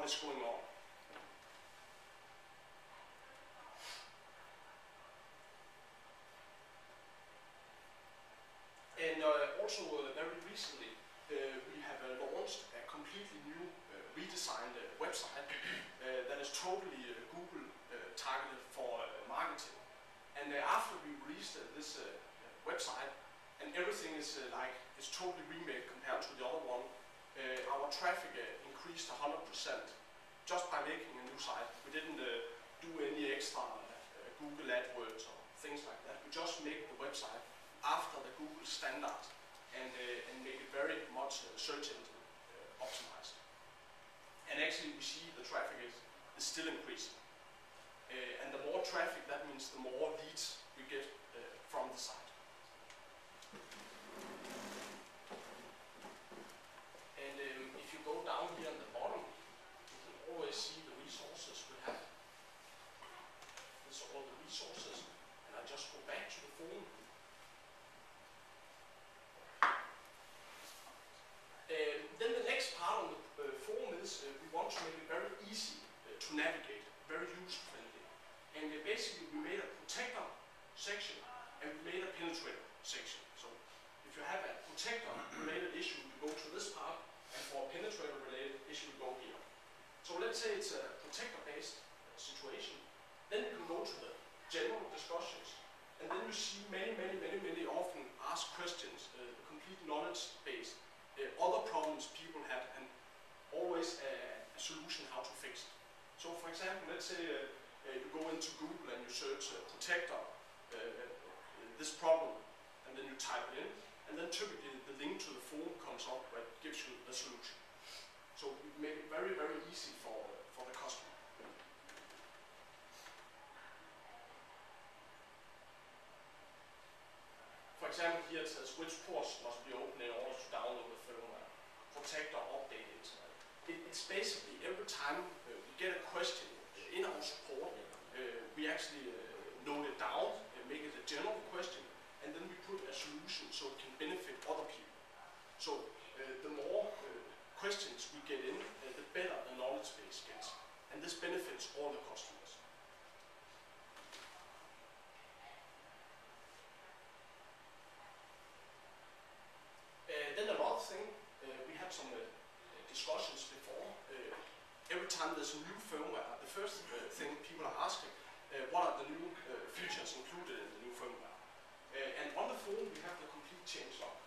what is going on. And also very recently we have launched a completely new redesigned website that is totally Google targeted for marketing. And after we released this website, and everything is is totally remade compared to the other one, our traffic increased 100% just by making a new site. We didn't do any extra Google AdWords or things like that. We just make the website after the Google standard and make it very much search engine optimized. And actually we see the traffic is still increasing. And the more traffic, that means the more leads we get from the site. And if you go down here on the bottom, you can always see the resources we have. These are all the resources. And I just go back to the form. Then the next part of the form is we want to make it very easy to navigate, very user-friendly. And basically we made a protector section and we made a penetrator section. So if you have a protector-related issue, you go to this part, and for a penetrator-related issue, you go here. So let's say it's a protector-based situation. Then you can go to the general discussions, and then you see many often asked questions, the complete knowledge base, other problems people had, and always a solution how to fix it. So for example, let's say you go into Google and you search protector, this problem, and then you type it in, and then typically the link to the form comes up where it gives you the solution. So we make it very easy for the customer. For example, here it says which ports must be open in order to download the firmware. Protector update internet. It's basically every time we get a question in our support, we actually note it down and make it a general question, and then we put a solution so it can benefit other people. So the more questions we get in, the better the knowledge base gets, and this benefits all the customers. Then another thing, we had some discussions before. Every time there's a new firmware, the first thing people are asking, what are the new features included in the new firmware? And on the phone we have the complete changelog.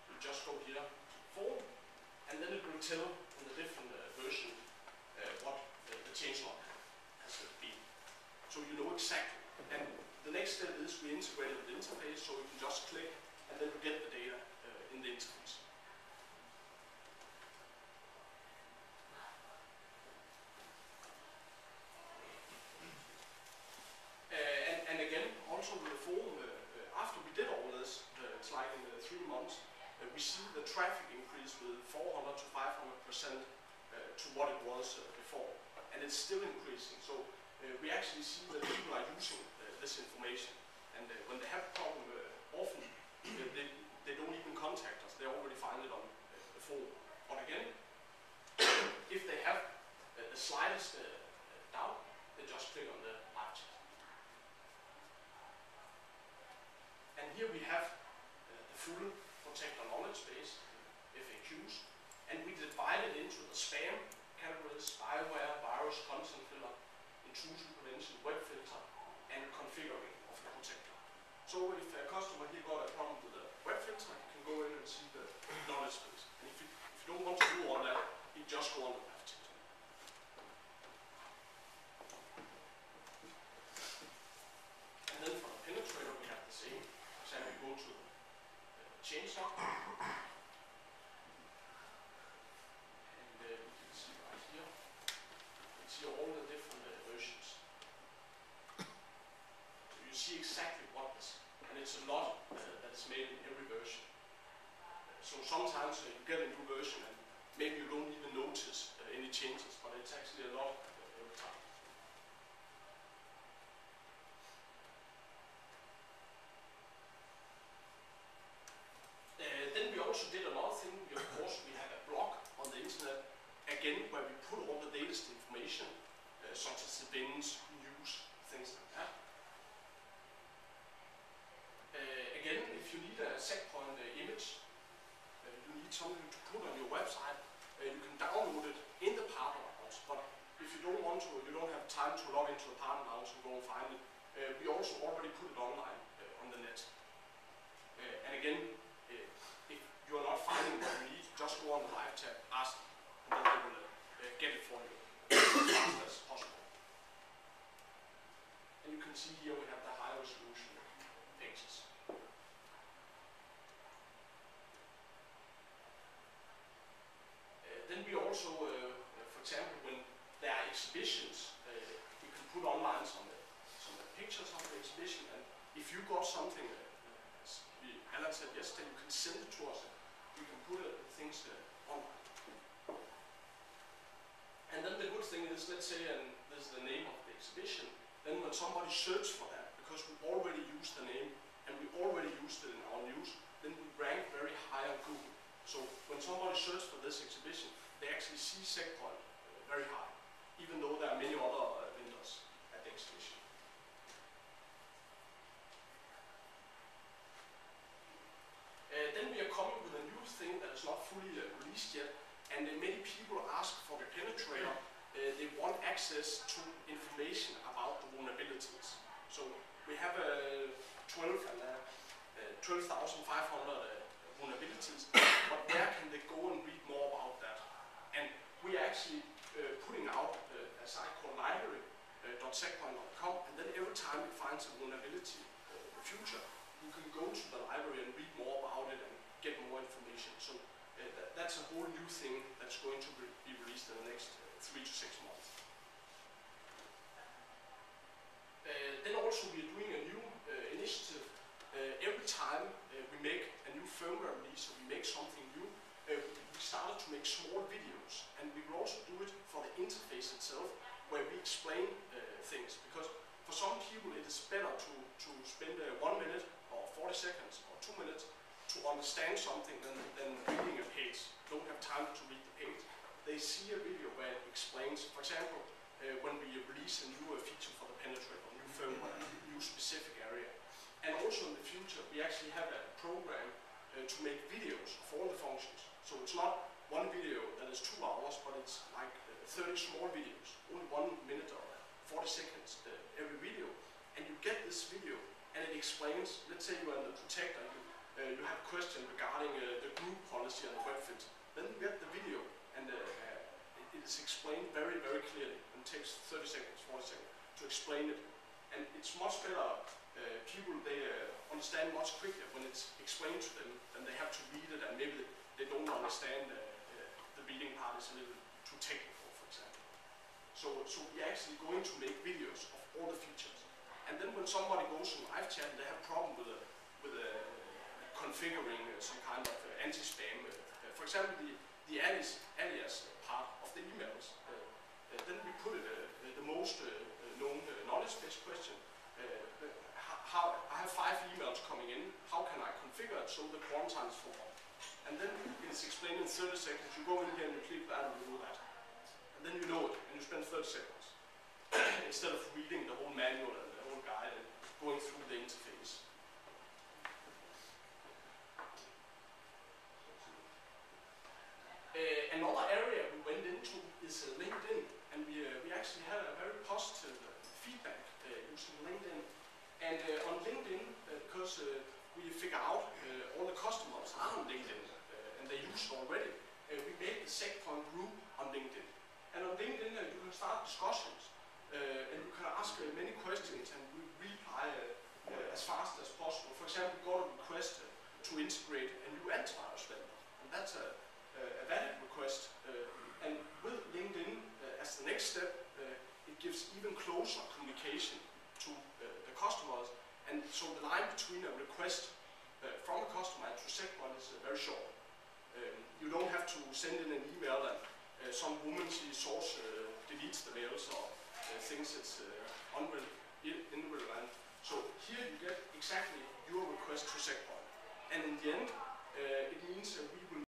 You just go here to the phone, and then it will tell in the different version what the changelog has been. So you know exactly. And the next step is we integrate the interface, so you can just click and then you get the data in the interface. And again, also with the form, after we did all this, it's like in 3 months, we see the traffic increase with 400 to 500% to what it was before. And it's still increasing. So we actually see that people are using this information. And when they have a problem, often they don't even contact us. They already find it on the form. But again, if they have the slightest doubt, they just click on the live chat. And here we have the full protector knowledge base, FAQs, and we divide it into the spam categories, spyware, virus, content filter, intrusion prevention, web filter, and configuring of the protector. So if a customer here got a problem with the web filter, you can go in and see the knowledge base. And if you don't want to do all that, you just go on the live chat. And then for the penetrator, we have the same. For example, we go to the changelog. And we can see right here. You can see all the different versions. So you see exactly what is. And it's a lot that is made in every version. So sometimes you get a new version and maybe you don't even notice any changes, but it's actually a lot every time. Then we also did another thing. Of course, we have a blog on the internet such as events, news, things like that. Again, if you need a SecPoint image, you need something to put on your website, you can download it in the partner lounge. But if you don't want to, you don't have time to log into the partner lounge and go and find it, we also already put it online on the net. And again, if you are not finding what you need, just go on the live chat, ask, and then they will get it for you as fast as possible. And you can see here we have the high resolution pages. Then we also, for example, when there are exhibitions, we can put online some pictures of the exhibition, and if you got something, as Alan said yesterday, you can send it to us. We can put things online. And then the good thing is, let's say, and this is the name of the exhibition, then when somebody searches for that, because we already used the name and we already used it in our news, then we rank very high on Google. So when somebody searches for this exhibition, they actually see SecPoint very high, even though there are many other vendors at the exhibition. Then we are coming with a new thing that is not fully released yet, and many people ask for the penetrator. They want access to information about the vulnerabilities. So we have 12,500 vulnerabilities, but where can they go and read more about that? And we are actually putting out a site called library.secpoint.com, and then every time it finds a vulnerability in the future, you can go to the library and read more about it and get more information. So that's a whole new thing that's going to be released in the next 3 to 6 months. Then also we are doing a new initiative. Every time we make a new firmware release, or we make something new, we started to make small videos, and we will also do it for the interface itself, where we explain things. Because for some people it is better to spend 1 minute or 40 seconds or 2 minutes to understand something than reading a page. Don't have time to read the page. They see a video where it explains, for example, when we release a new feature for the penetrator, new firmware, new specific area. And also in the future, we actually have a program to make videos of all the functions. So it's not one video that is 2 hours, but it's like 30 small videos, only 1 minute or 40 seconds every video. And you get this video, and it explains, let's say you are the protector, you have a question regarding the group policy and the web filter. Then you get the video, and it is explained very, very clearly. And it takes 30 seconds, 40 seconds to explain it. And it's much better. People, they understand much quicker when it's explained to them, and they have to read it, and maybe they don't understand the reading part is a little too technical, for example. So we're actually going to make videos of all the features. And then when somebody goes to live chat and they have a problem with configuring some kind of anti-spam, for example, the alias part of the emails, then we put it the most known knowledge-based question. I have 5 emails coming in, how can I configure it so the quarantine is full? And then it's explained in 30 seconds, you go in here and you click that and you do that. And then you know it, and you spend 30 seconds. Instead of reading the whole manual and the whole guide and going through the interface. Another area we went into is LinkedIn, and we actually had a very positive feedback using LinkedIn. And on LinkedIn, because we figure out all the customers are on LinkedIn, and they use it already, we made the SecPoint group on LinkedIn. And on LinkedIn, you can start discussions, and you can ask many questions, and we reply as fast as possible. For example, we got a request to integrate a new antivirus vendor, and that's a valid request. And with LinkedIn as the next step, it gives even closer communication to the customers, and so the line between a request from a customer and to SecPoint is very short. You don't have to send in an email and some woman she source deletes the mails or thinks it's irrelevant. So here you get exactly your request to SecPoint, and in the end it means we will